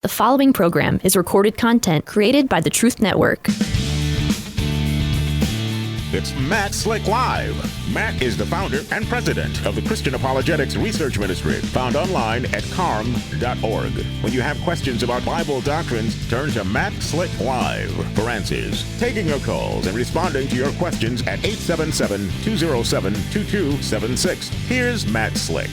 The following program is recorded content created by the Truth Network. It's Matt Slick Live. Matt is the founder and president of the Christian Apologetics Research Ministry, found online at CARM.org. When you have questions about Bible doctrines, turn to Matt Slick Live for answers. Taking your calls and responding to your questions at 877-207-2276. Here's Matt Slick.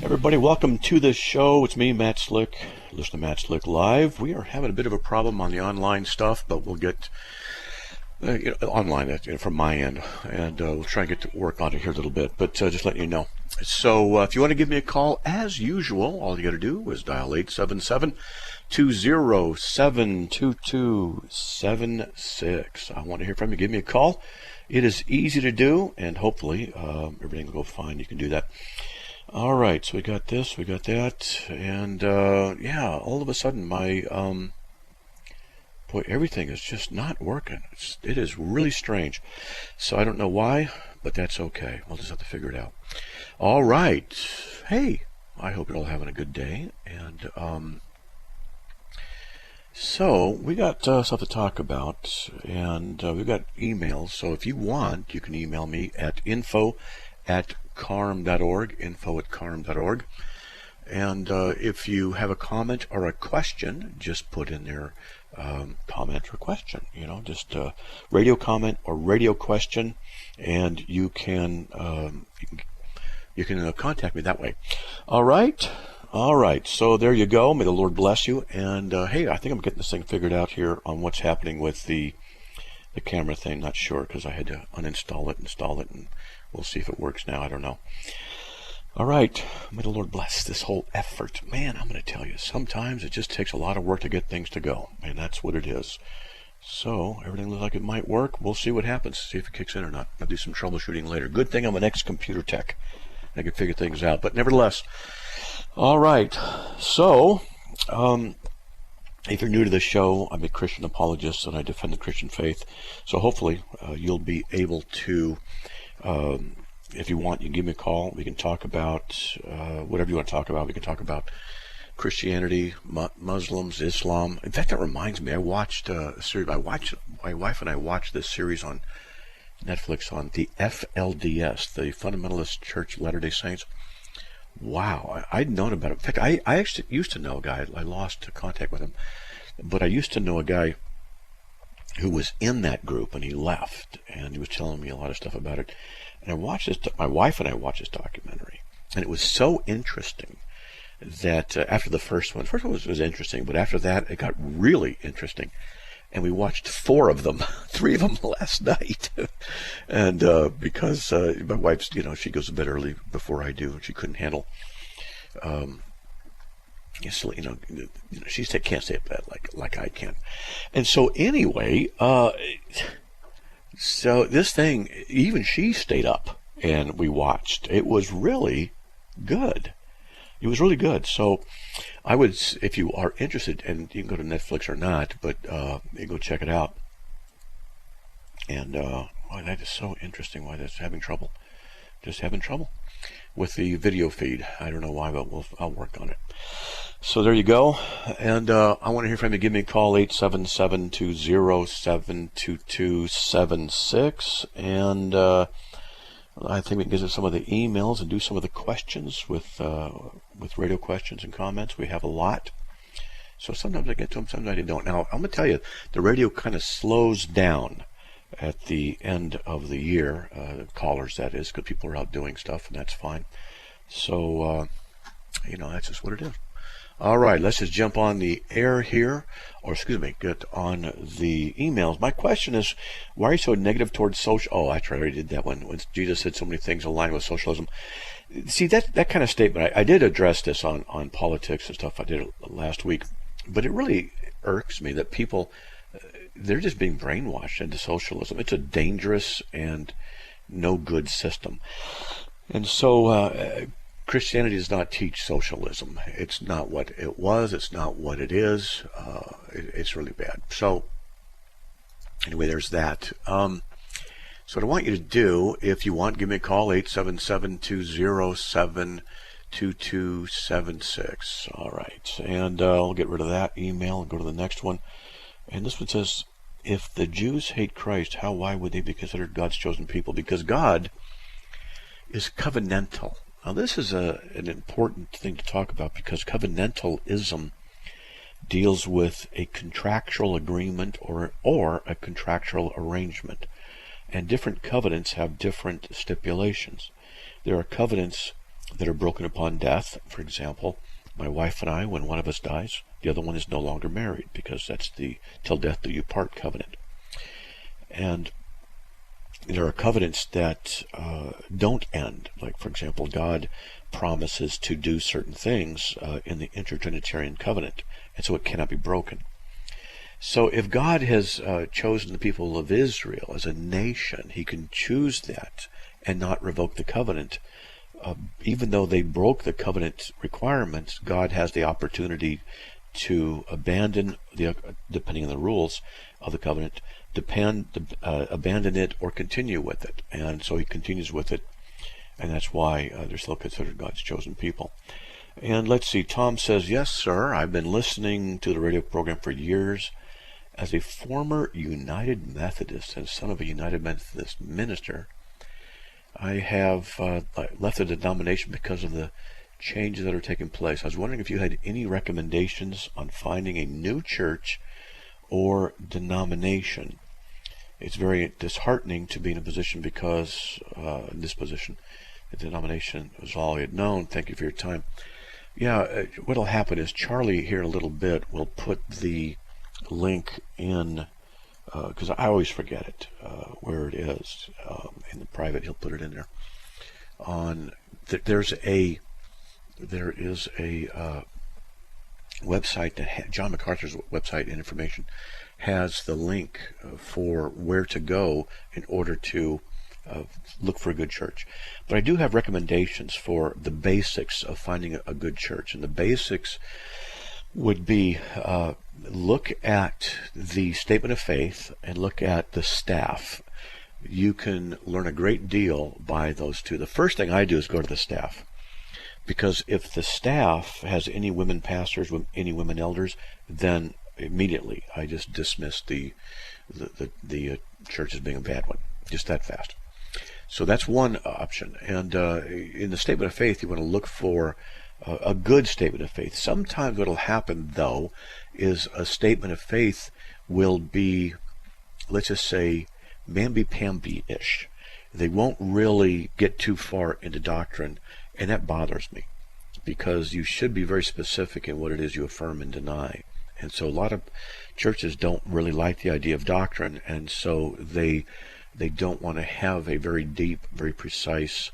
Everybody, welcome to the show. It's me, Matt Slick. Listen to Matt Slick Live. We are having a bit of a problem on the online stuff, but we'll get online from my end, and we'll try and get to work on it here a little bit, but just letting you know. So if you want to give me a call, as usual, all you got to do is dial 877-207-2276. I want to hear from you. Give me a call. It is easy to do, and hopefully everything will go fine. You can do that. All right, so we got this, we got that, and yeah, all of a sudden my boy, everything is just not working. It is really strange. So I don't know why, but that's okay. We'll just have to figure it out. All right. Hey, I hope you're all having a good day. And so we got stuff to talk about, and we've got emails. So if you want, you can email me at info@carm.org, info@carm.org. And if you have a comment or a question, just put in there comment or question, just radio comment or radio question, and you can contact me that way. All right, so there you go. May the Lord bless you. And hey, I think I'm getting this thing figured out here on what's happening with the camera thing. Not sure, because I had to uninstall it, install it, and we'll see if it works now. I don't know. All right, may the Lord bless this whole effort. Man, I'm going to tell you, sometimes it just takes a lot of work to get things to go, and that's what it is. So everything looks like it might work. We'll see what happens, see if it kicks in or not. I'll do some troubleshooting later. Good thing I'm an ex-computer tech. I can figure things out, but nevertheless. All right, so if you're new to the show, I'm a Christian apologist, and I defend the Christian faith. So hopefully you'll be able to... if you want, you can give me a call. We can talk about whatever you want to talk about. We can talk about Christianity, Muslims, Islam. In fact, that reminds me, I watched a series. My wife and I watched this series on Netflix on the FLDS, the Fundamentalist Church of Latter-day Saints. Wow, I'd known about it. In fact, I actually used to know a guy. I lost contact with him, but I used to know a guy who was in that group, and he left, and he was telling me a lot of stuff about it. And I watched this. My wife and I watched this documentary, and it was so interesting that after the first one was interesting, but after that it got really interesting, and we watched 4 of them, 3 of them last night, and because my wife's, she goes to bed early before I do, and she couldn't handle. She can't stay up bed like I can, and so anyway. So this thing, even she stayed up and we watched. It was really good. It was really good. So I would, if you are interested, and you can go to Netflix or not, but you go check it out. And that is so interesting. Why that's having trouble. Just having trouble with the video feed. I don't know why, but I'll work on it. So there you go. And I want to hear from you. Give me a call, 877-207-2276. And I think we can get to some of the emails and do some of the questions with radio questions and comments. We have a lot. So sometimes I get to them, sometimes I don't. Now, I'm going to tell you, the radio kind of slows down at the end of the year, callers, that is, because people are out doing stuff, and that's fine. So, that's just what it is. All right, let's just jump on the air here, get on the emails. My question is, why are you so negative towards social... Oh, I already did that one, when Jesus said so many things aligned with socialism. See, that kind of statement, I did address this on politics and stuff. I did it last week, but it really irks me that people... they're just being brainwashed into socialism. It's a dangerous and no good system. And so Christianity does not teach socialism. It's not what it was. It's not what it is. It's really bad. So anyway, there's that. So what I want you to do, if you want, give me a call, 877-207 2276. All right, and I'll get rid of that email and go to the next one. And this one says, if the Jews hate Christ, why would they be considered God's chosen people? Because God is covenantal. Now this is an important thing to talk about, because covenantalism deals with a contractual agreement or a contractual arrangement. And different covenants have different stipulations. There are covenants that are broken upon death. For example, my wife and I, when one of us dies, the other one is no longer married, because that's the till death do you part covenant. And there are covenants that don't end. Like, for example, God promises to do certain things in the intertrinitarian covenant, and so it cannot be broken. So if God has chosen the people of Israel as a nation, he can choose that and not revoke the covenant. Even though they broke the covenant requirements, God has the opportunity to abandon, depending on the rules of the covenant, abandon it or continue with it. And so he continues with it, and that's why they're still considered God's chosen people. And let's see, Tom says, yes, sir, I've been listening to the radio program for years. As a former United Methodist and son of a United Methodist minister, I have left the denomination because of the changes that are taking place. I was wondering if you had any recommendations on finding a new church or denomination. It's very disheartening to be in a position because, in this position, the denomination was all I had known. Thank you for your time. Yeah, what will happen is Charlie here in a little bit will put the link in, because I always forget it, where it is. In the private, he'll put it in there. There is a website that John MacArthur's website and information has the link for where to go in order to look for a good church. But I do have recommendations for the basics of finding a good church, and the basics would be look at the statement of faith and look at the staff. You can learn a great deal by those two. The first thing I do is go to the staff, because if the staff has any women pastors, any women elders, then immediately I just dismiss the church as being a bad one, just that fast. So that's one option. And in the statement of faith, you want to look for a good statement of faith. Sometimes what will happen, though, is a statement of faith will be, let's just say, mamby-pamby-ish. They won't really get too far into doctrine, and that bothers me, because you should be very specific in what it is you affirm and deny. And so a lot of churches don't really like the idea of doctrine, and so they don't want to have a very deep, very precise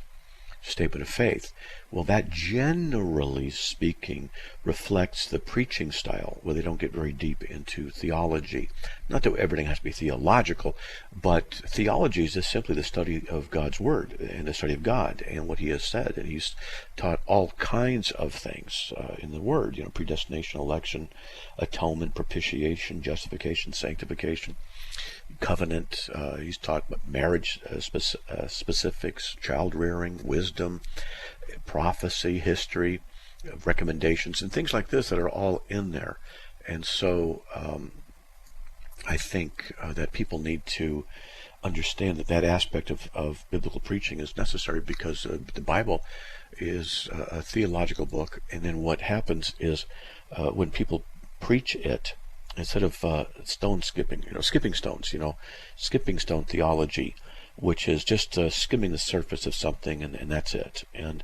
statement of faith. Well, that generally speaking reflects the preaching style, where they don't get very deep into theology. Not that everything has to be theological, but theology is just simply the study of God's Word and the study of God and what He has said. And He's taught all kinds of things in the Word, predestination, election, atonement, propitiation, justification, sanctification, covenant. He's taught marriage specifics, child rearing, wisdom, prophecy, history, recommendations, and things like this that are all in there. And so I think that people need to understand that aspect of biblical preaching is necessary, because the Bible is a theological book, and then what happens is when people preach it, instead of stone skipping, skipping stones, skipping stone theology, which is just skimming the surface of something and that's it. And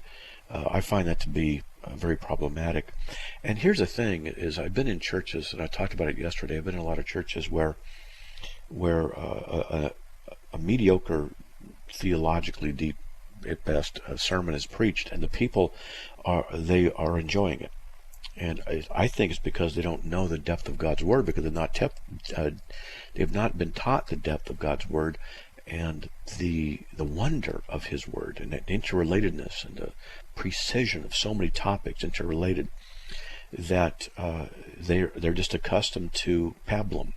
I find that to be very problematic. And here's the thing, is I've been in churches, and I talked about it yesterday, I've been in a lot of churches where a mediocre, theologically deep, at best, sermon is preached, and the people are enjoying it. And I think it's because they don't know the depth of God's Word, because they've not been taught the depth of God's Word and the wonder of His Word, and the interrelatedness and the precision of so many topics interrelated, that they're just accustomed to pablum,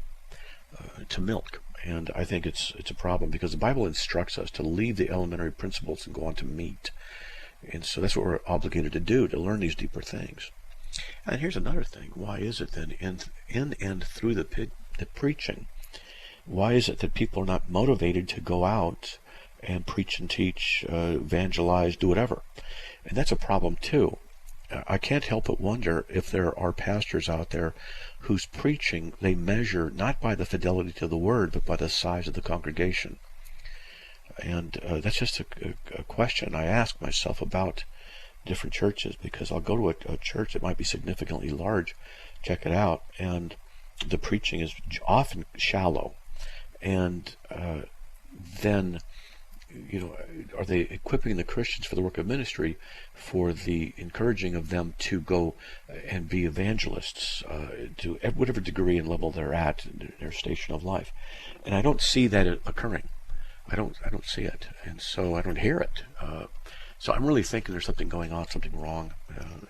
to milk. And I think it's a problem, because the Bible instructs us to leave the elementary principles and go on to meat. And so that's what we're obligated to do, to learn these deeper things. And here's another thing. Why is it then in and through the preaching, why is it that people are not motivated to go out and preach and teach, evangelize, do whatever? And that's a problem too. I can't help but wonder if there are pastors out there whose preaching they measure not by the fidelity to the word, but by the size of the congregation. And that's just a question I ask myself about different churches, because I'll go to a church that might be significantly large, check it out, and the preaching is often shallow. And then, are they equipping the Christians for the work of ministry, for the encouraging of them to go and be evangelists to whatever degree and level they're at in their station of life? And I don't see that occurring. I don't see it, and so I don't hear it. So I'm really thinking there's something going on, something wrong,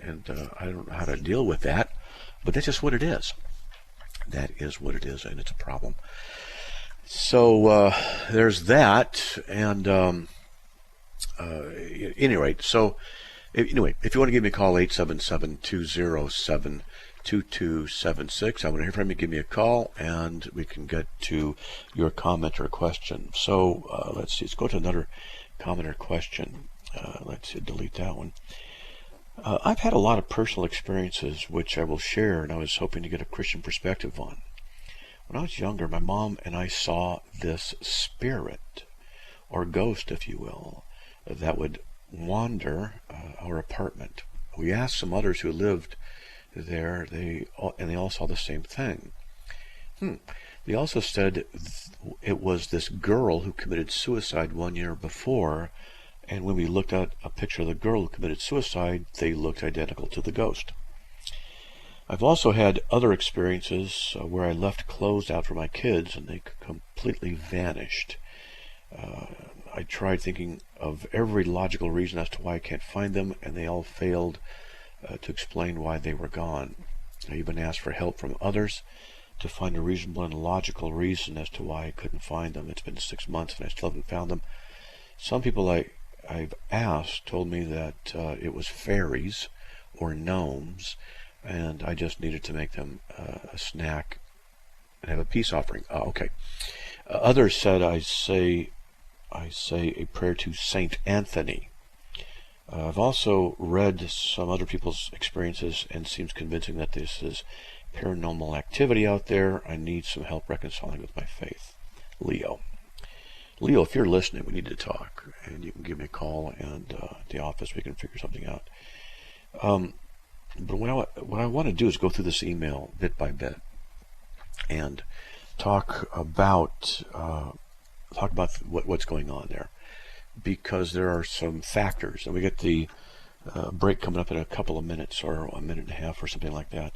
and I don't know how to deal with that. But that's just what it is. That is what it is, and it's a problem. So there's that, and anyway, so if you want to give me a call, 877-207-2276. I want to hear from you. Give me a call, and we can get to your comment or question. So let's see. Let's go to another comment or question. Let's see, delete that one. I've had a lot of personal experiences which I will share, and I was hoping to get a Christian perspective on. When I was younger, my mom and I saw this spirit, or ghost, if you will, that would wander our apartment. We asked some others who lived there, and they all saw the same thing. They also said it was this girl who committed suicide 1 year before, and when we looked at a picture of the girl who committed suicide, they looked identical to the ghost. I've also had other experiences where I left clothes out for my kids and they completely vanished. I tried thinking of every logical reason as to why I can't find them, and they all failed to explain why they were gone. I even asked for help from others to find a reasonable and logical reason as to why I couldn't find them. It's been 6 months and I still haven't found them. Some people I've asked told me that it was fairies or gnomes, and I just needed to make them a snack and have a peace offering. Okay. Others said I say a prayer to Saint Anthony. I've also read some other people's experiences, and it seems convincing that this is paranormal activity out there. I need some help reconciling with my faith. Leo, if you're listening, we need to talk, and you can give me a call, and at the office we can figure something out. But what I want to do is go through this email bit by bit and talk about what's going on there, because there are some factors, and we get the break coming up in a couple of minutes, or a minute and a half or something like that.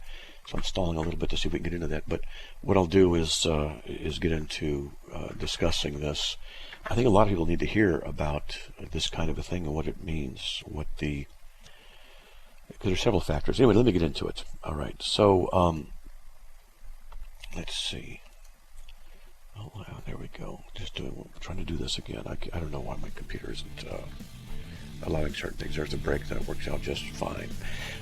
So I'm stalling a little bit to see if we can get into that. But what I'll do is get into discussing this. I think a lot of people need to hear about this kind of a thing and what it means, because there's several factors. Anyway, let me get into it. All right. So let's see. Oh, wow, there we go. Trying to do this again. I don't know why my computer isn't allowing certain things. There's a break that works out just fine.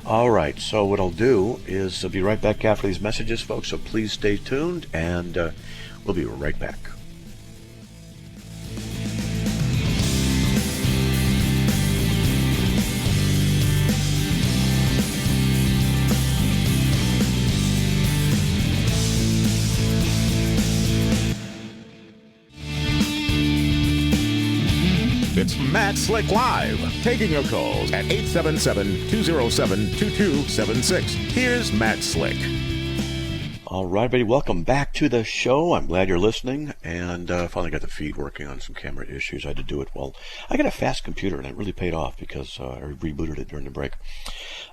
All right, so what I'll do is I'll be right back after these messages, folks, so please stay tuned, and we'll be right back. It's Matt Slick Live, taking your calls at 877-207-2276. Here's Matt Slick. All right, everybody, welcome back to the show. I'm glad you're listening, and finally got the feed working on some camera issues. I had to do it while I got a fast computer, and it really paid off because I rebooted it during the break.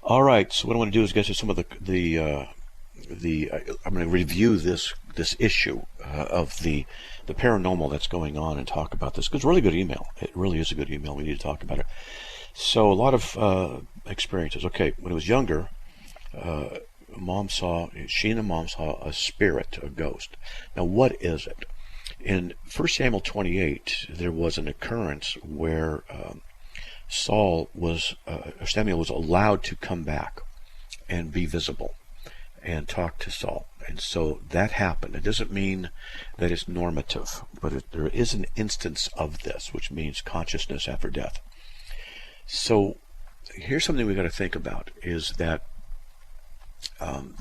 All right, so what I want to do is get to some of the I'm going to review this issue of the paranormal that's going on and talk about this, because it's a really good email. It really is a good email. We need to talk about it. So a lot of experiences. Okay, when I was younger, she and mom saw a spirit, a ghost. Now, what is it? In 1 Samuel 28, there was an occurrence where Samuel was allowed to come back and be visible and talk to Saul. And so that happened. It doesn't mean that it's normative, but there is an instance of this, which means consciousness after death. So here's something we've got to think about, is that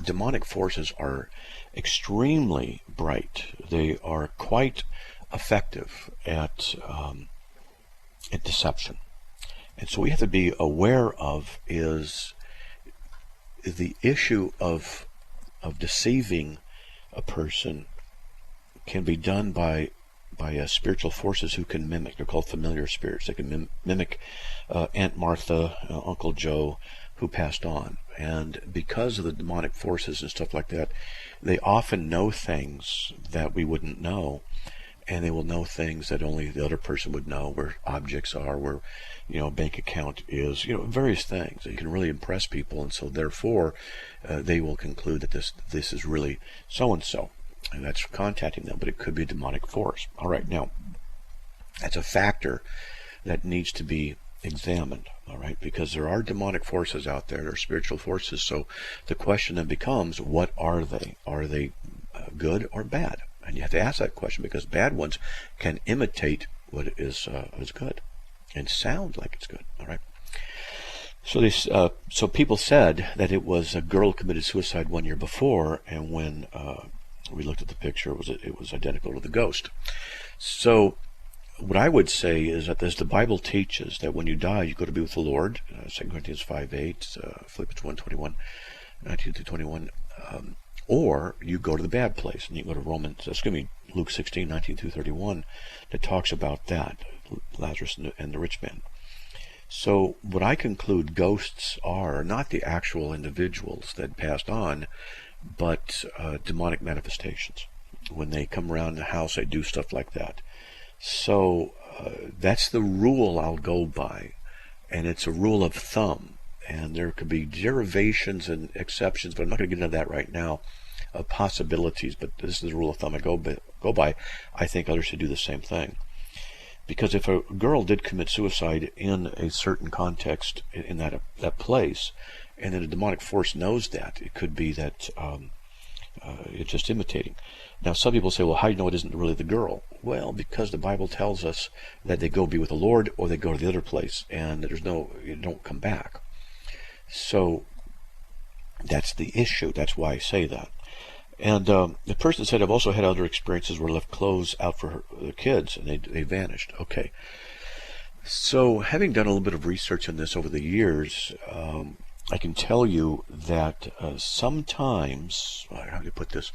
demonic forces are extremely bright. They are quite effective at deception. And so we have to be aware of is the issue of deceiving a person can be done by spiritual forces who can mimic. They're called familiar spirits. They can mimic Aunt Martha, Uncle Joe, who passed on. And because of the demonic forces and stuff like that, they often know things that we wouldn't know, and they will know things that only the other person would know, where objects are, where a bank account is, various things. They can really impress people, and so therefore they will conclude that this is really so-and-so, and that's contacting them, but it could be a demonic force. All right, now, that's a factor that needs to be examined, all right, because there are demonic forces out there, there are spiritual forces, so the question then becomes, what are they? Are they good or bad? And you have to ask that question, because bad ones can imitate what is good and sound like it's good, all right? So so people said that it was a girl committed suicide 1 year before, and when we looked at the picture, it was identical to the ghost. So what I would say is that as the Bible teaches that when you die, you go to be with the Lord, 2 Corinthians 5:8, Philippians 1:21, 19-21, or you go to the bad place, and you go to Luke 16, 19-31, that talks about that, Lazarus and the rich man. So what I conclude ghosts are not the actual individuals that passed on, but demonic manifestations. When they come around the house, they do stuff like that. So that's the rule I'll go by, and it's a rule of thumb, and there could be derivations and exceptions, but I'm not going to get into that right now, of possibilities, but this is the rule of thumb I go by. I think others should do the same thing. Because if a girl did commit suicide in a certain context in that place, and then a demonic force knows that, it could be that it's just imitating. Now, some people say, well, how do you know it isn't really the girl? Well, because the Bible tells us that they go be with the Lord, or they go to the other place, and you don't come back. So that's the issue. That's why I say that. And the person said, I've also had other experiences where I left clothes out for the kids, and they vanished. Okay. So having done a little bit of research on this over the years, I can tell you that sometimes, how do you put this?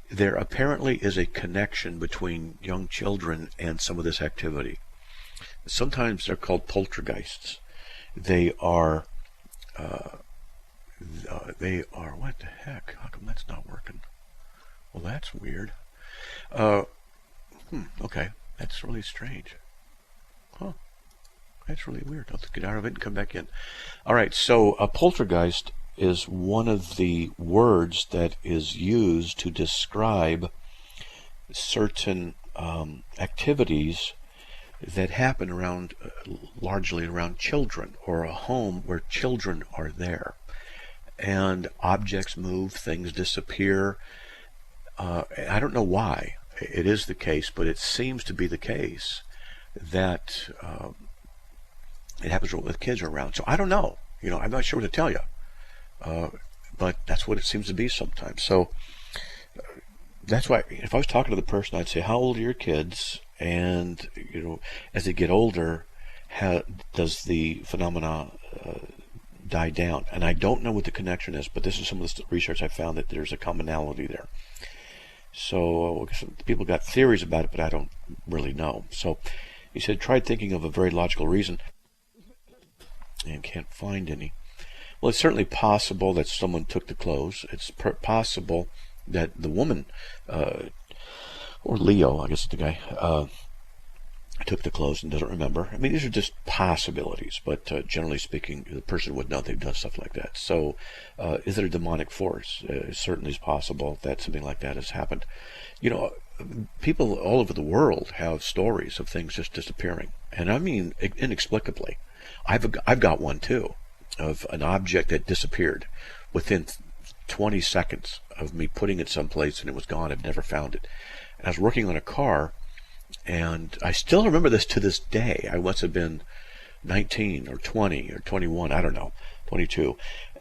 There apparently is a connection between young children and some of this activity. Sometimes they're called poltergeists. They are, what the heck? How come that's not working? Well, that's weird. Okay, that's really strange. Huh. That's really weird. I'll get out of it and come back in. All right, so a poltergeist is one of the words that is used to describe certain activities that happen largely around children, or a home where children are there. And objects move, things disappear. I don't know why it is the case, but it seems to be the case that it happens when kids are around. So I don't know. I'm not sure what to tell you. But that's what it seems to be sometimes. So that's why, if I was talking to the person, I'd say, how old are your kids? And, as they get older, does the phenomena die down? And I don't know what the connection is, but this is some of the research I found, that there's a commonality there. So people got theories about it, but I don't really know. So he said, tried thinking of a very logical reason and can't find any. Well, it's certainly possible that someone took the clothes. It's possible that the woman, or Leo, I guess the guy, took the clothes and doesn't remember. I mean, these are just possibilities, but generally speaking, the person would know they've done stuff like that. So is it a demonic force? It certainly is possible that something like that has happened. People all over the world have stories of things just disappearing, and I mean inexplicably. I've got one too, of an object that disappeared within 20 seconds of me putting it someplace, and it was gone. I've never found it. And I was working on a car, and I still remember this to this day. I must have been 19 or 20 or 21, I don't know, 22.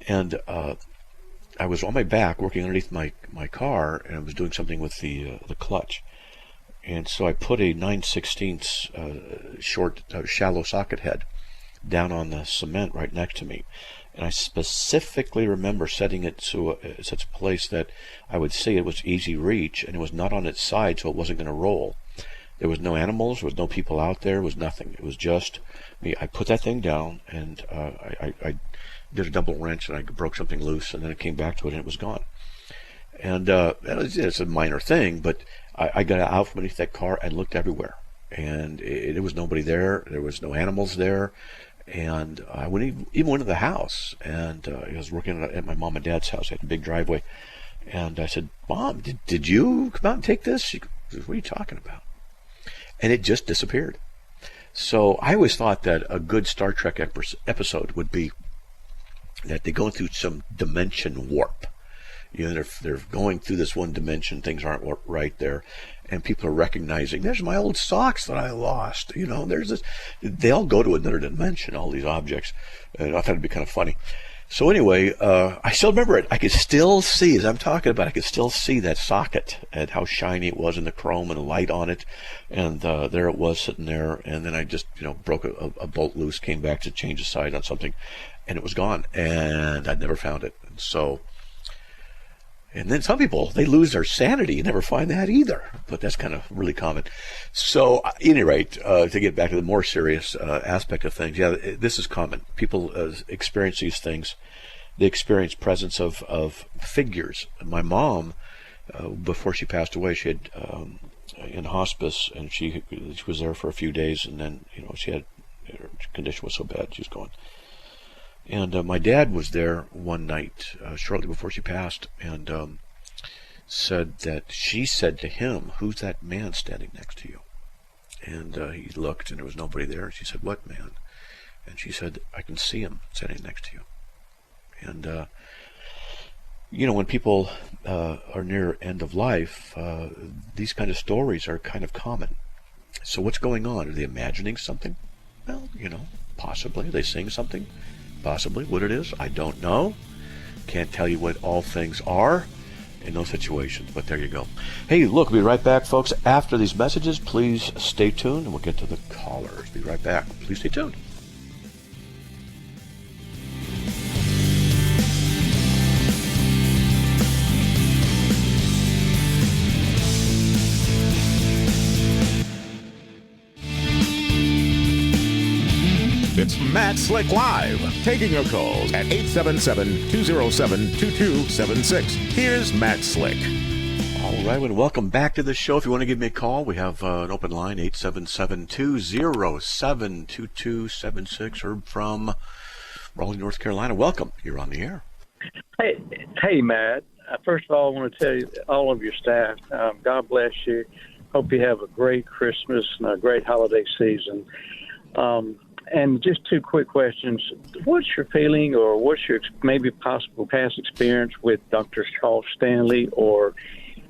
And I was on my back working underneath my car, and I was doing something with the clutch. And so I put a 9/16 short, shallow socket head down on the cement right next to me. And I specifically remember setting it to such a place that I would see it was easy reach, and it was not on its side, so it wasn't going to roll. There was no animals, there was no people out there, there was nothing. It was just me. I put that thing down, and I did a double wrench, and I broke something loose, and then it came back to it, and it was gone. And it's a minor thing, but I got out from beneath that car and looked everywhere, and there was nobody there. There was no animals there. And I even went to the house, and I was working at my mom and dad's house. I had a big driveway, and I said, "Mom, did you come out and take this?" She goes, "What are you talking about?" And it just disappeared. So I always thought that a good Star Trek episode would be that they go through some dimension warp. You know, they're going through this one dimension, things aren't right there, and people are recognizing, there's my old socks that I lost. You know, there's this. They all go to another dimension, all these objects. And I thought it'd be kind of funny. So anyway, I still remember it. I could still see, as I'm talking about, I could still see that socket and how shiny it was, and the chrome and the light on it. And there it was sitting there. And then I just, broke a bolt loose, came back to change the side on something, and it was gone. And I'd never found it. And then some people, they lose their sanity and never find that either. But that's kind of really common. So, at any rate, to get back to the more serious aspect of things, yeah, this is common. People experience these things. They experience presence of figures. My mom, before she passed away, she had in hospice, and she was there for a few days, and then her condition was so bad she was gone. And my dad was there one night shortly before she passed, and said that she said to him, "Who's that man standing next to you?" And he looked, and there was nobody there. And she said, "What man?" And she said, "I can see him standing next to you." And when people are near end of life, these kind of stories are kind of common. So what's going on? Are they imagining something? Well, possibly. Are they seeing something? Possibly. What it is, I don't know. Can't tell you what all things are in those situations, but there you go. Hey, look, we'll be right back, folks. After these messages, please stay tuned, and we'll get to the callers. Be right back. Please stay tuned. It's Matt Slick Live, taking your calls at 877-207-2276. Here's Matt Slick. All right, and welcome back to the show. If you want to give me a call, we have an open line, 877-207-2276. Herb from Raleigh, North Carolina. Welcome. You're on the air. Hey, Matt. First of all, I want to tell you, all of your staff, God bless you. Hope you have a great Christmas and a great holiday season. And just two quick questions. What's your feeling, or what's your maybe possible past experience with Dr. Charles Stanley or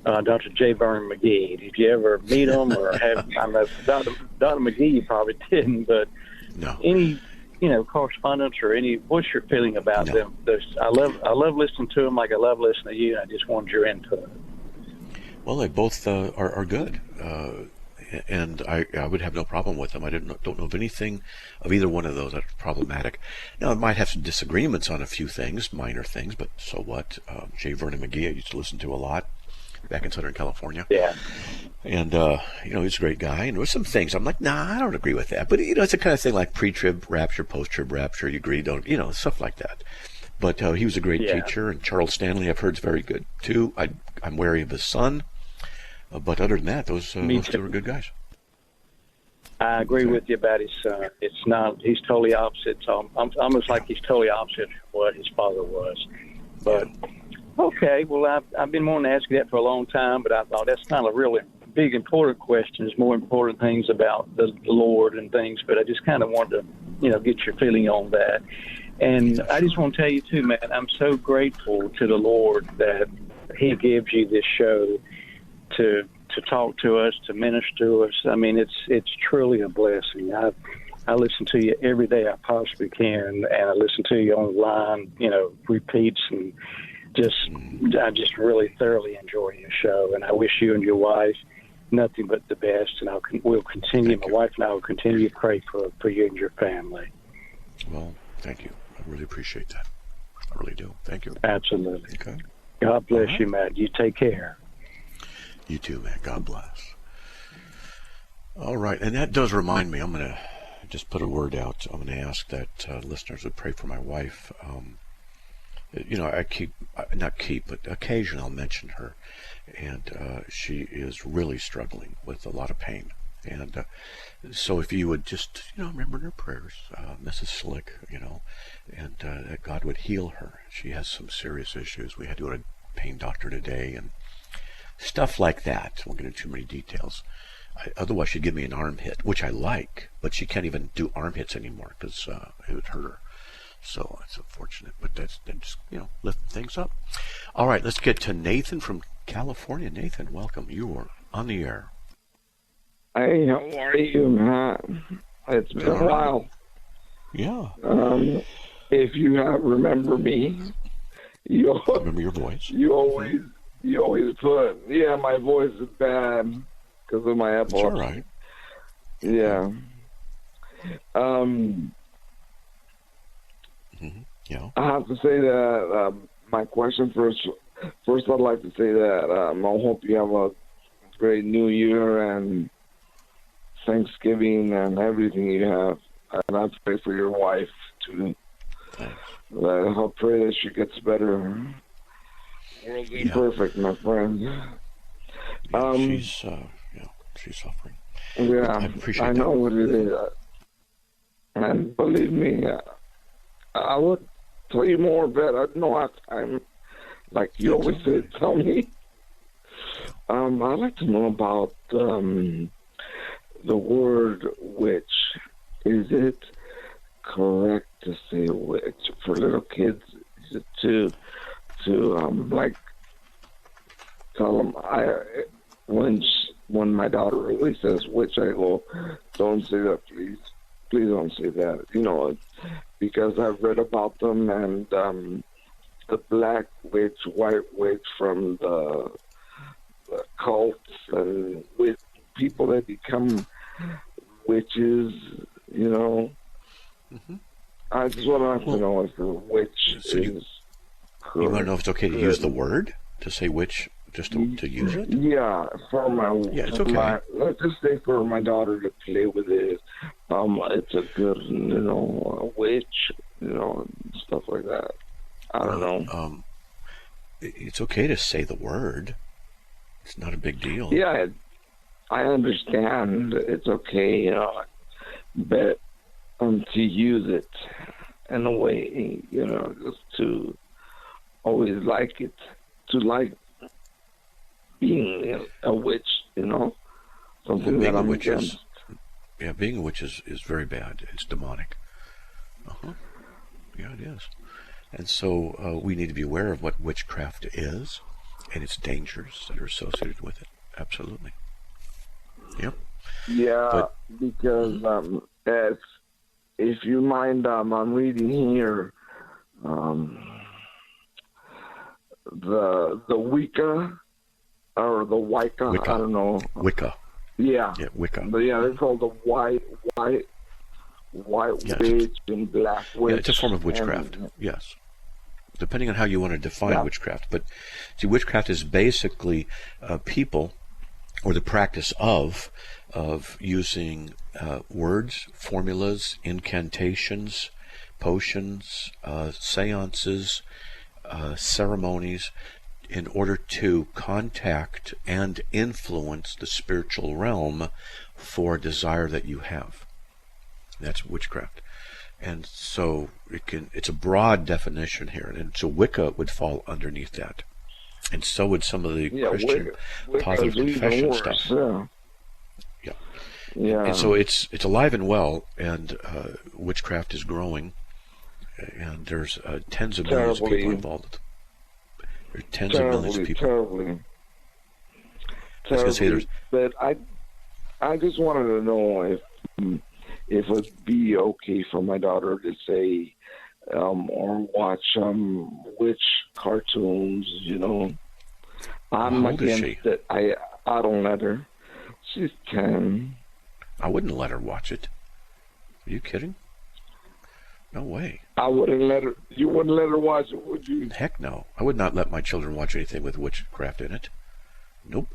Dr. J. Vernon McGee? Did you ever meet them, or have? I know Dr. McGee you probably didn't, but no. Any correspondence or any? What's your feeling about them? I love listening to them, like I love listening to you. And I just wanted your input. Well, they both are good. And I would have no problem with them. I don't know of anything of either one of those that's problematic. Now, I might have some disagreements on a few things, minor things, but so what? J. Vernon McGee I used to listen to a lot back in Southern California. Yeah. And, he's a great guy. And there were some things I'm like, nah, I don't agree with that. But, it's the kind of thing like pre-trib rapture, post-trib rapture, you agree, don't, stuff like that. But he was a great teacher. And Charles Stanley, I've heard, is very good, too. I'm wary of his son. But other than that, those two are good guys. I agree with you about his son. He's totally opposite. So I'm almost like he's totally opposite of what his father was. But, okay, well, I've been wanting to ask you that for a long time, but I thought that's kind of really big, important questions, more important things about the Lord and things. But I just kind of wanted to get your feeling on that. And I just want to tell you too, Matt, I'm so grateful to the Lord that He gives you this show to talk to us, to minister to us. I mean, it's truly a blessing. I listen to you every day I possibly can, and I listen to you online, repeats, and I just really thoroughly enjoy your show. And I wish you and your wife nothing but the best, and we'll continue. My wife and I will continue to pray for you and your family. Well, thank you. I really appreciate that. I really do. Thank you. Absolutely. Okay. God bless you, Matt. You take care. You too, man. God bless. All right. And that does remind me, I'm going to just put a word out. I'm going to ask that listeners would pray for my wife. But occasionally I'll mention her. And she is really struggling with a lot of pain. And so if you would just, remember in her prayers, Mrs. Slick, and that God would heal her. She has some serious issues. We had to go to a pain doctor today and stuff like that. Won't get into too many details. Otherwise, she'd give me an arm hit, which I like, but she can't even do arm hits anymore because it would hurt her. So it's unfortunate, but that's just, lifting things up. All right, let's get to Nathan from California. Nathan, welcome. You are on the air. Hey, how are you, Matt? It's been a while. Yeah. If you remember me, remember your voice. You always put, my voice is bad because of my epilepsy. That's all right. Yeah. Yeah. I have to say that my question first, I'd like to say that I hope you have a great New Year and Thanksgiving and everything you have. And I pray for your wife too. Thanks. I pray that she gets better. World ain't perfect, my friend. She's suffering. Yeah, I appreciate I know that. what it is. And believe me, I would tell you more, but I know I'm like you always say, tell me. I'd like to know about the word witch. Is it correct to say witch for little kids? Is it to like tell them when my daughter really says witch, I go, don't say that, please don't say that, because I've read about them and the black witch, white witch from the cults and with people that become witches, Mm-hmm. I just want to know if the witch so is correct. You want to know if it's okay to use the word to say witch, just to use it? Yeah, it's okay. Let's just say for my daughter to play with it. It's a good, witch, stuff like that. I don't know. It's okay to say the word. It's not a big deal. Yeah, I understand. It's okay, but to use it in a way, just to always like it, to like being a witch, something that I'm against. Being a witch is very bad. It's demonic. Yeah, it is. And so we need to be aware of what witchcraft is and its dangers that are associated with it. Absolutely. Yep. Yeah, because if you mind, I'm reading here the Wicca or the Wicca. I don't know. Wicca. Yeah. Yeah, Wicca. But yeah, they're called the white witch and black witch. Yeah, it's a form of witchcraft. Yes. Depending on how you want to define witchcraft. But see, witchcraft is basically people, or the practice of using words, formulas, incantations, potions, seances, ceremonies, in order to contact and influence the spiritual realm for a desire that you have. That's witchcraft. And so it's a broad definition here, and so Wicca would fall underneath that. And so would some of the Christian Wicca positive confession stuff. Yeah. Yeah. Yeah. And so it's alive and well, and witchcraft is growing, and there's tens of millions of people involved. There's tens of millions of people. Terribly. Say But I just wanted to know if it'd be okay for my daughter to say or watch witch cartoons. I'm How old is against she? it. I don't let her. She's 10. I wouldn't let her watch it. Are you kidding? No way. I wouldn't let her. You wouldn't let her watch it, would you? Heck no. I would not let my children watch anything with witchcraft in it. Nope.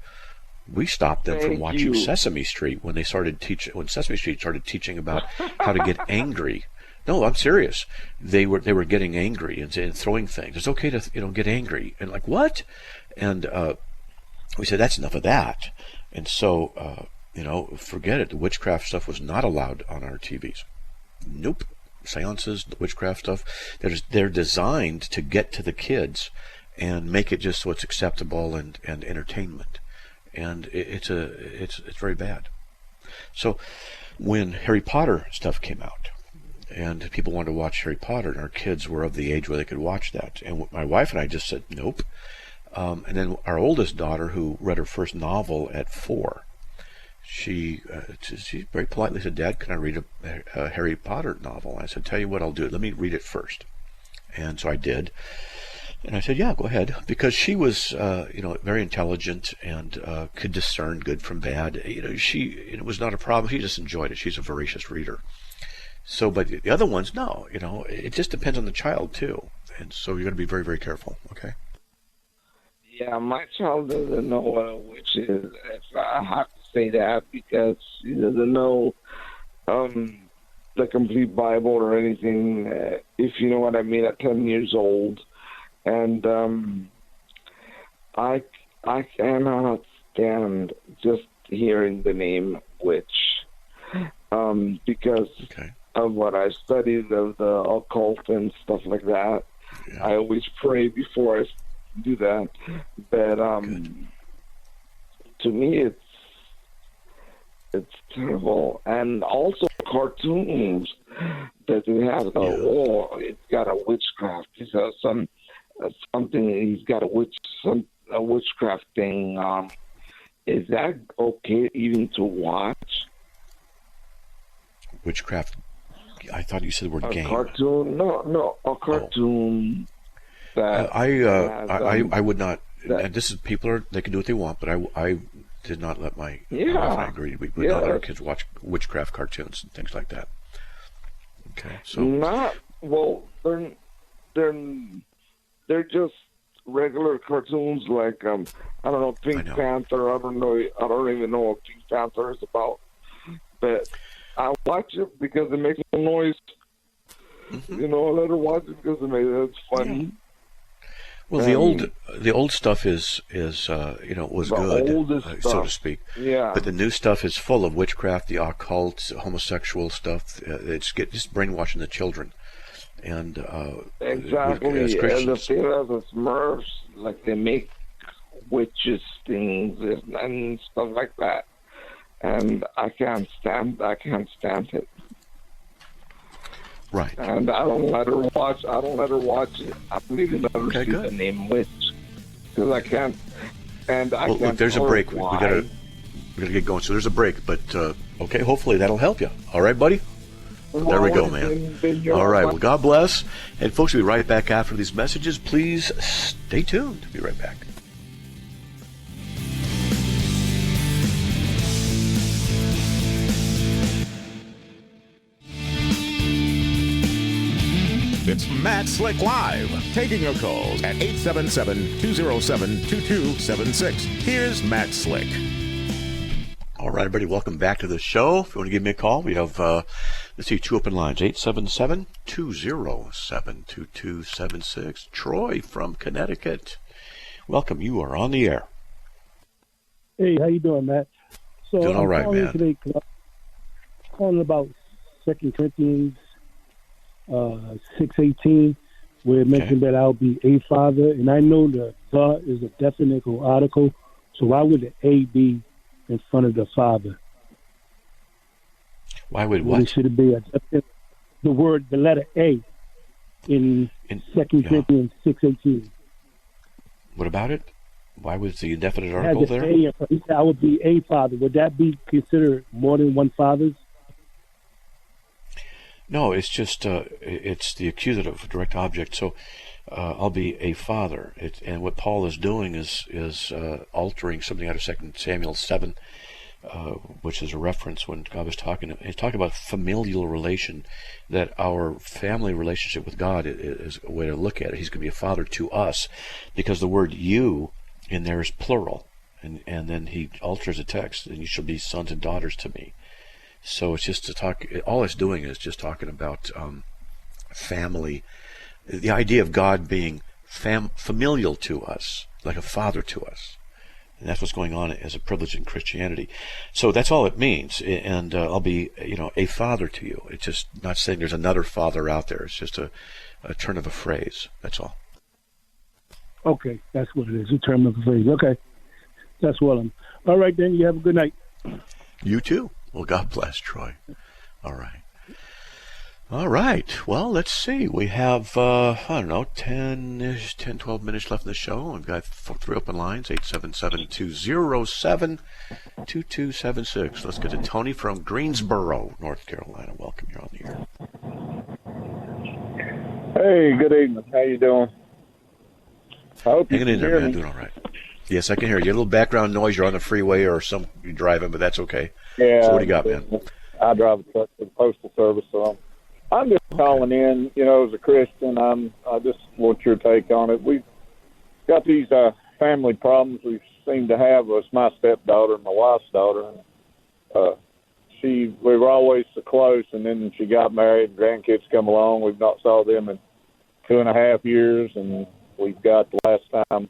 We stopped them from watching Sesame Street when Sesame Street started teaching about how to get angry. No, I'm serious. They were getting angry and throwing things. It's okay to get angry. And like, what? And we said, that's enough of that. And so forget it. The witchcraft stuff was not allowed on our TVs. Nope. Seances, the witchcraft stuff, they're designed to get to the kids and make it just so it's acceptable and entertainment. And it's very bad. So when Harry Potter stuff came out and people wanted to watch Harry Potter, and our kids were of the age where they could watch that, and my wife and I just said nope. And then our oldest daughter, who read her first novel at 4, she very politely said, "Dad, can I read a Harry Potter novel?" And I said, "Tell you what, I'll do it. Let me read it first." And so I did. And I said, "Yeah, go ahead," because she was, very intelligent and could discern good from bad. It was not a problem. She just enjoyed it. She's a voracious reader. So, but the other ones, no. It just depends on the child too. And so you're going to be very, very careful. Okay. Yeah, my child doesn't know what a witch is. I have to say that because she doesn't know the complete Bible or anything, if you know what I mean, at 10 years old. And I cannot stand just hearing the name witch because of what I studied of the occult and stuff like that. Yeah. I always pray before I do that. But to me, it's terrible. And also cartoons that they have. It's got a witchcraft. It's something. He's got a witchcraft thing. Is that okay even to watch? Witchcraft. I thought you said the word game. Cartoon? No, a cartoon. I would not. And this is they can do what they want, but I did not let my wife and I agree. We would not let our kids watch witchcraft cartoons and things like that. Okay, so they're just regular cartoons like I don't know, Pink Panther. I don't even know what Pink Panther is about, but I watch it because it makes no noise. Mm-hmm. I let her watch it because it's funny. Yeah. Well, the old stuff is was good, so to speak. Yeah. But the new stuff is full of witchcraft, the occult, homosexual stuff. It's just brainwashing the children. And exactly. As Christians, and the thing of the Smurfs, like they make witches things and stuff like that. And I can't stand it. Right. And I don't let her watch it. I don't even let her see the name witch. Because I can't. And I can't. Look, there's a break. We gotta get going. So there's a break. But, okay, hopefully that'll help you. All right, buddy? There we go, man. All right. Well, God bless. And folks, we'll be right back after these messages. Please stay tuned. Be right back. It's Matt Slick Live, taking your calls at 877-207-2276. Here's Matt Slick. All right, everybody, welcome back to the show. If you want to give me a call, we have, two open lines, 877-207-2276. Troy from Connecticut. Welcome, you are on the air. Hey, how you doing, Matt? So doing all right, man. Today, I'm calling about 2 Corinthians 6:18, where it mentioned that I'll be a father, and I know the is a definite article, so why would the A be in front of the father? Why would Well, what? should it be the letter A in 2 Corinthians 6:18? What about it? Why was the indefinite It has article an there? A in front. He said, I would be a father. Would that be considered more than one father's? No, it's just it's the accusative, direct object. So I'll be a father. And what Paul is doing is altering something out of 2 Samuel 7, which is a reference when God was talking. He's talking about familial relation, that our family relationship with God is a way to look at it. He's going to be a father to us, because the word "you" in there is plural, and then he alters the text, and you shall be sons and daughters to me. So it's just to talk. All it's doing is just talking about family, the idea of God being familial to us, like a father to us, and that's what's going on as a privilege in Christianity. So that's all it means. And I'll be, a father to you. It's just not saying there's another father out there. It's just a turn of a phrase. That's all. Okay, that's what it is. A term of the phrase. Okay, that's well. All right, then. You have a good night. You too. Well, God bless, Troy. All right. All right. Well, let's see. We have, 10, 12 minutes left in the show. We've got 3 open lines, 877-207-2276. Let's get to Tony from Greensboro, North Carolina. Welcome. You're on the air. Hey, good evening. How you doing? I hope you Hanging in can there, hear man. me. Doing all right. Yes, I can hear you. A little background noise. You're on the freeway or you're driving, but that's okay. Yeah. So what do you got, man? I drive a truck for the Postal Service, so I'm just calling in. As a Christian, I just want your take on it. We've got these family problems we seem to have. It's my stepdaughter and my wife's daughter. And, we were always so close, and then she got married. Grandkids come along. We've not saw them in 2.5 years, and we've got the last time.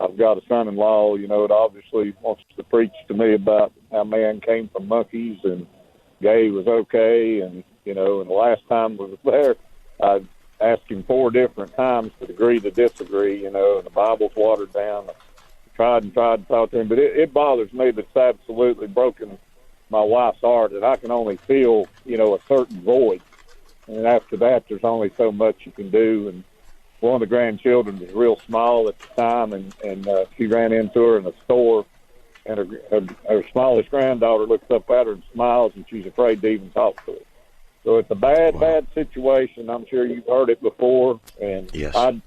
I've got a son-in-law, that obviously wants to preach to me about how man came from monkeys and gay was okay. And the last time we was there, I asked him 4 different times to agree to disagree, and the Bible's watered down. I tried to talk to him, but it bothers me that it's absolutely broken my wife's heart, that I can only feel, a certain void. And after that, there's only so much you can do. And one of the grandchildren was real small at the time, and she ran into her in a store, and her smallest granddaughter looks up at her and smiles, and she's afraid to even talk to her. So it's a bad situation. I'm sure you've heard it before. And yes. my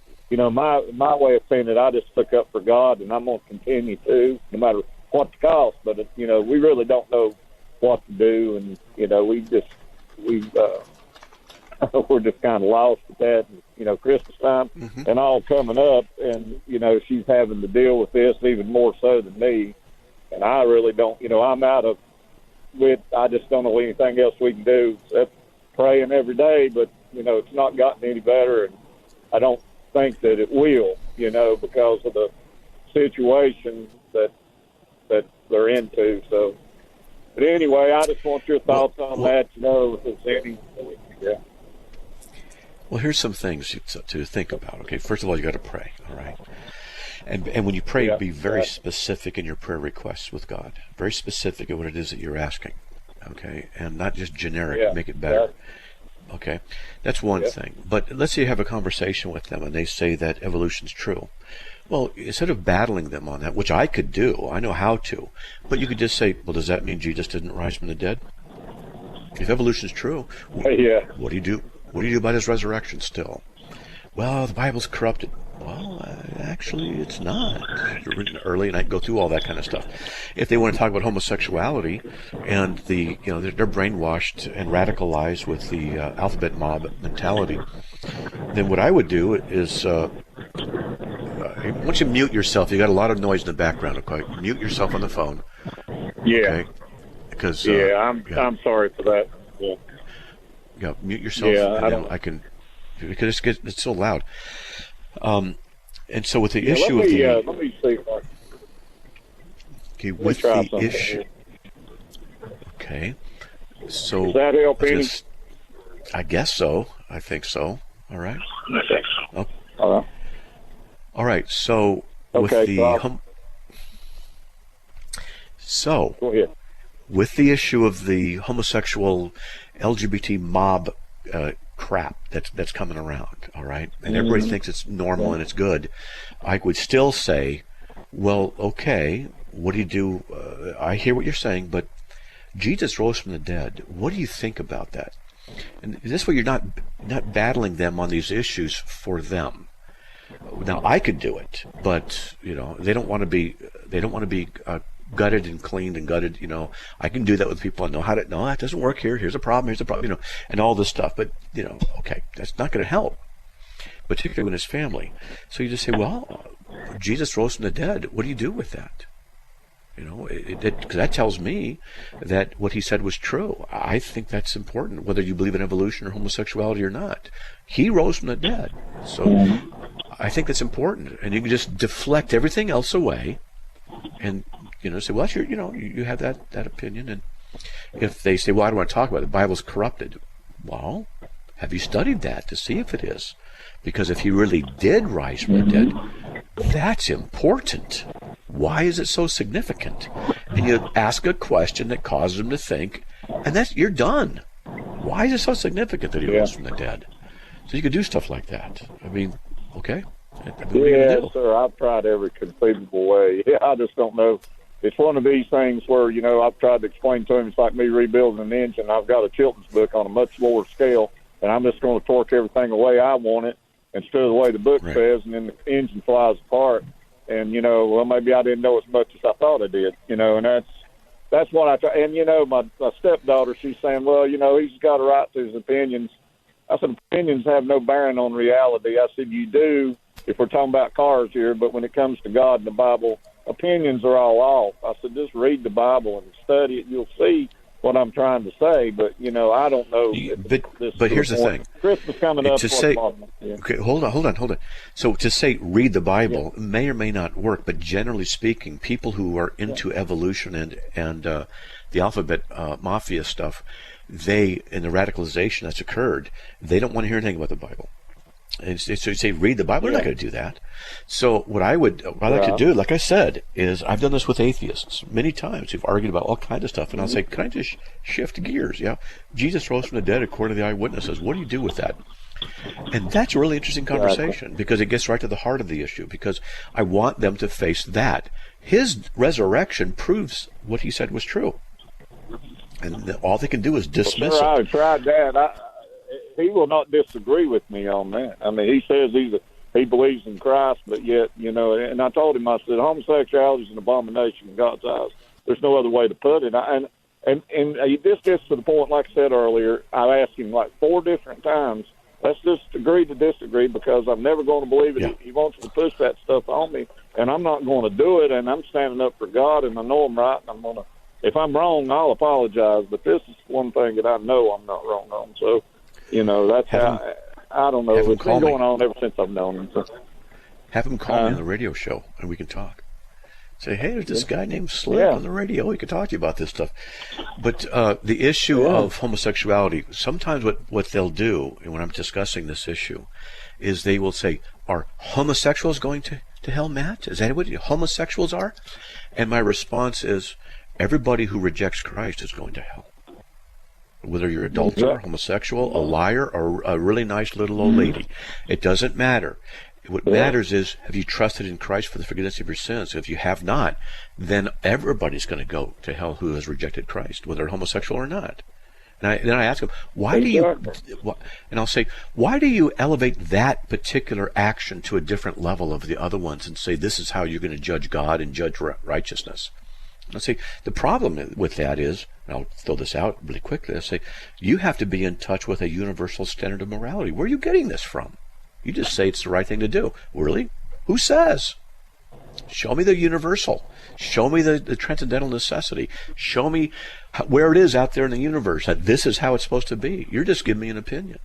way of saying it, I just took up for God, and I'm going to continue to, no matter what the cost. But we really don't know what to do, and we're just kind of lost at that. Christmas time and all coming up, and she's having to deal with this even more so than me. And I really don't. I'm out of it. I just don't know anything else we can do except praying every day. But it's not gotten any better, and I don't think that it will. Because of the situation that they're into. So, but anyway, I just want your thoughts on that. If there's any. Yeah. Well, here's some things to think about. Okay, first of all, you got to pray. All right, and when you pray, be very specific in your prayer requests with God. Very specific in what it is that you're asking. Okay, and not just generic. Make it better. Okay, that's one thing. But let's say you have a conversation with them, and they say that evolution's true. Well, instead of battling them on that, which I could do, I know how to, but you could just say, well, does that mean Jesus didn't rise from the dead? If evolution's true, what do you do? What do you do about his resurrection still? Well, the Bible's corrupted. Well, actually, it's not. It's written early, and I can go through all that kind of stuff. If they want to talk about homosexuality, and they're brainwashed and radicalized with the alphabet mob mentality, then what I would do is, once you mute yourself, you got a lot of noise in the background. Okay, mute yourself on the phone. Yeah. Okay? Because I'm sorry for that. Yeah. Yeah, mute yourself. Yeah, I can, because it's so loud. And so with the issue of the let me see. Okay, with the issue. Okay, so does that help any? I guess so. I think so. All right. Oh. All right. So with the go ahead. with the issue of the homosexual LGBT mob crap that's coming around, all right? And everybody thinks it's normal and it's good. I would still say, well, okay, what do you do? I hear what you're saying, but Jesus rose from the dead. What do you think about that? And this way, you're not battling them on these issues for them. Now, I could do it, but they don't want to be gutted and cleaned and gutted. I can do that with people. I know how to. No, that doesn't work here. Here's a problem. Here's a problem. And all this stuff. But okay, that's not going to help, particularly when it's family. So you just say, well, Jesus rose from the dead. What do you do with that? Because that tells me that what he said was true. I think that's important, whether you believe in evolution or homosexuality or not. He rose from the dead. So I think that's important. And you can just deflect everything else away and, say, well, that's your, you have that opinion. And if they say, well, I don't want to talk about it, the Bible's corrupted. Well, have you studied that to see if it is? Because if he really did rise from the dead, that's important. Why is it so significant? And you ask a question that causes them to think, and you're done. Why is it so significant that he rose from the dead? So you could do stuff like that. I mean, okay. Yeah, sir. I've tried every conceivable way. Yeah, I just don't know. It's one of these things where, I've tried to explain to him, it's like me rebuilding an engine. I've got a Chilton's book on a much lower scale, and I'm just going to torque everything the way I want it instead of the way the book says, and then the engine flies apart. And, well, maybe I didn't know as much as I thought I did, and that's what I try. And, my stepdaughter, she's saying, well, he's got a right to his opinions. I said, opinions have no bearing on reality. I said, you do if we're talking about cars here, but when it comes to God and the Bible, opinions are all off. I said, just read the Bible and study it. You'll see what I'm trying to say, but I don't know. But here's the thing: Christmas coming up. To say, okay, hold on. So to say read the Bible may or may not work, but generally speaking, people who are into evolution and the alphabet mafia stuff, they in the radicalization that's occurred, they don't want to hear anything about the Bible. And so you say read the Bible. They're not going to do that. So what I like to do, like I said, is I've done this with atheists many times who've argued about all kinds of stuff, and I'll say, can I just shift gears? Yeah, Jesus rose from the dead according to the eyewitnesses. What do you do with that? And that's a really interesting conversation because it gets right to the heart of the issue. Because I want them to face that his resurrection proves what he said was true, and all they can do is dismiss it. I've tried that. He will not disagree with me on that. I mean, he says he believes in Christ, but yet, and I told him, I said, homosexuality is an abomination in God's eyes. There's no other way to put it. And this gets to the point, like I said earlier, I asked him like 4 different times, let's just agree to disagree because I'm never going to believe it. Yeah. He wants to push that stuff on me, and I'm not going to do it, and I'm standing up for God, and I know I'm right, and I'm going to, if I'm wrong, I'll apologize, but this is one thing that I know I'm not wrong on. So, that's how, I don't know. It's been going on ever since I've known him. So. Have him call me on the radio show, and we can talk. Say, hey, there's this guy named Slick on the radio. He can talk to you about this stuff. But the issue of homosexuality, sometimes what they'll do, and when I'm discussing this issue, is they will say, are homosexuals going to hell, Matt? Is that what homosexuals are? And my response is, everybody who rejects Christ is going to hell. Whether you're adulterer, homosexual, a liar, or a really nice little old lady. It doesn't matter. What matters is, have you trusted in Christ for the forgiveness of your sins? If you have not, then everybody's going to go to hell who has rejected Christ, whether homosexual or not. And then I ask them, why do you, and I'll say, why do you elevate that particular action to a different level of the other ones and say, this is how you're going to judge God and judge righteousness? I say, the problem with that is, and I'll throw this out really quickly, I say, you have to be in touch with a universal standard of morality. Where are you getting this from? You just say it's the right thing to do. Really? Who says? Show me the universal. Show me the transcendental necessity. Show me where it is out there in the universe that this is how it's supposed to be. You're just giving me an opinion.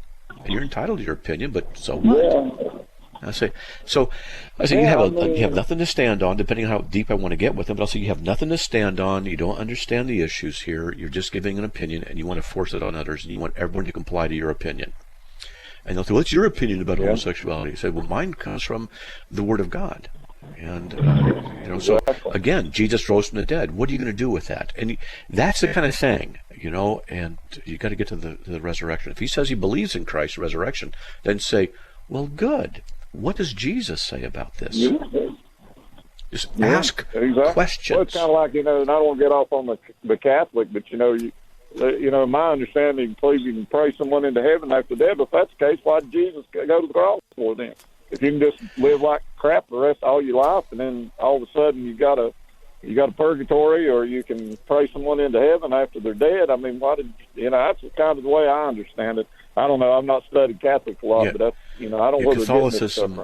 And you're entitled to your opinion, but so what? I say you have nothing to stand on, depending on how deep I want to get with them. But I'll say you have nothing to stand on. You don't understand the issues here. You're just giving an opinion, and you want to force it on others, and you want everyone to comply to your opinion. And they'll say, what's your opinion about homosexuality? You say, well, mine comes from the Word of God. And, so again, Jesus rose from the dead. What are you going to do with that? And that's the kind of thing, and you got to get to the resurrection. If he says he believes in Christ's resurrection, then say, well, good. What does Jesus say about this? Just ask questions. Well, it's kind of like, and I don't want to get off on the Catholic, but, my understanding, please, you can pray someone into heaven after death. If that's the case, why did Jesus go to the cross for them? If you can just live like crap the rest of all your life, and then all of a sudden you got a purgatory, or you can pray someone into heaven after they're dead. I mean, that's kind of the way I understand it. I don't know. I've not studied Catholic law, but that's, I don't know whether Catholicism,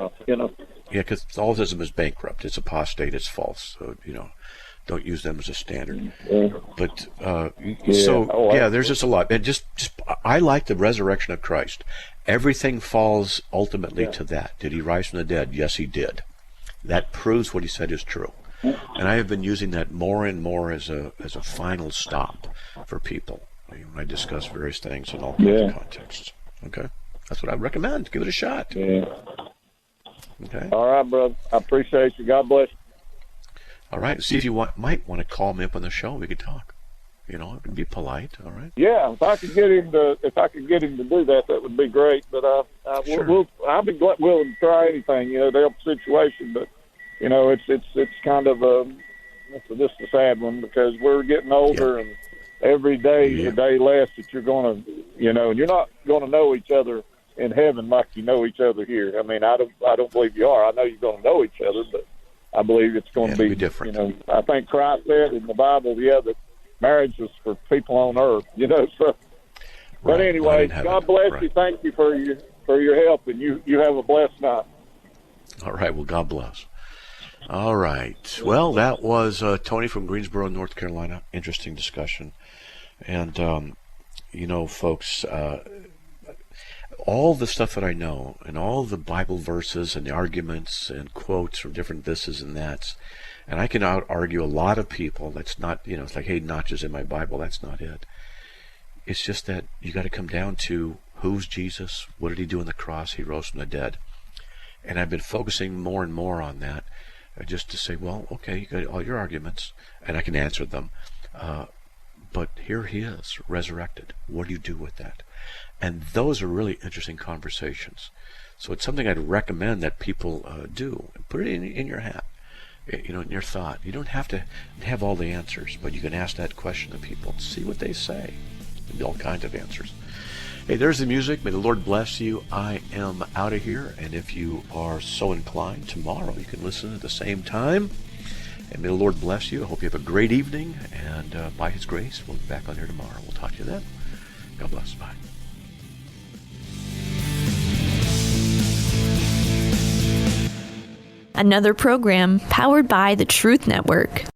Yeah, Catholicism is bankrupt. It's apostate. It's false. So, don't use them as a standard. But there's just a lot. And just I like the resurrection of Christ. Everything falls ultimately to that. Did he rise from the dead? Yes, he did. That proves what he said is true. And I have been using that more and more as a final stop for people when I discuss various things in all kinds of contexts. Okay, that's what I recommend. Give it a shot. Yeah. Okay. All right, brother. I appreciate you. God bless you. All right. See if you might want to call me up on the show. We could talk. It would be polite. All right. Yeah, if I could get him to do that, that would be great. But Sure. I'll be willing to try anything, to help the situation. But it's kind of just a sad one, because we're getting older, and every day is a day less that you're going to, and you're not going to know each other in heaven like you know each other here. I mean, I don't believe you are. I know you're going to know each other, but I believe it's going to be different. I think Christ said in the Bible, that marriage is for people on earth, so. But anyway, God bless you. Thank you for your help, and you have a blessed night. All right. Well, God bless. All right. Well, that was Tony from Greensboro, North Carolina. Interesting discussion. And, folks, all the stuff that I know, and all the Bible verses and the arguments and quotes from different thises and that's, and I can out-argue a lot of people. That's not, it's like, hey, notches in my Bible. That's not it. It's just that you got to come down to who's Jesus? What did he do on the cross? He rose from the dead. And I've been focusing more and more on that, just to say, well, okay, you got all your arguments, and I can answer them. But here he is, resurrected. What do you do with that? And those are really interesting conversations. So it's something I'd recommend that people do. Put it in your hat, in your thought. You don't have to have all the answers, but you can ask that question to people and see what they say. There'll be all kinds of answers. Hey, there's the music. May the Lord bless you. I am out of here. And if you are so inclined, tomorrow you can listen at the same time. And may the Lord bless you. I hope you have a great evening. And by His grace, we'll be back on here tomorrow. We'll talk to you then. God bless. Bye. Another program powered by the Truth Network.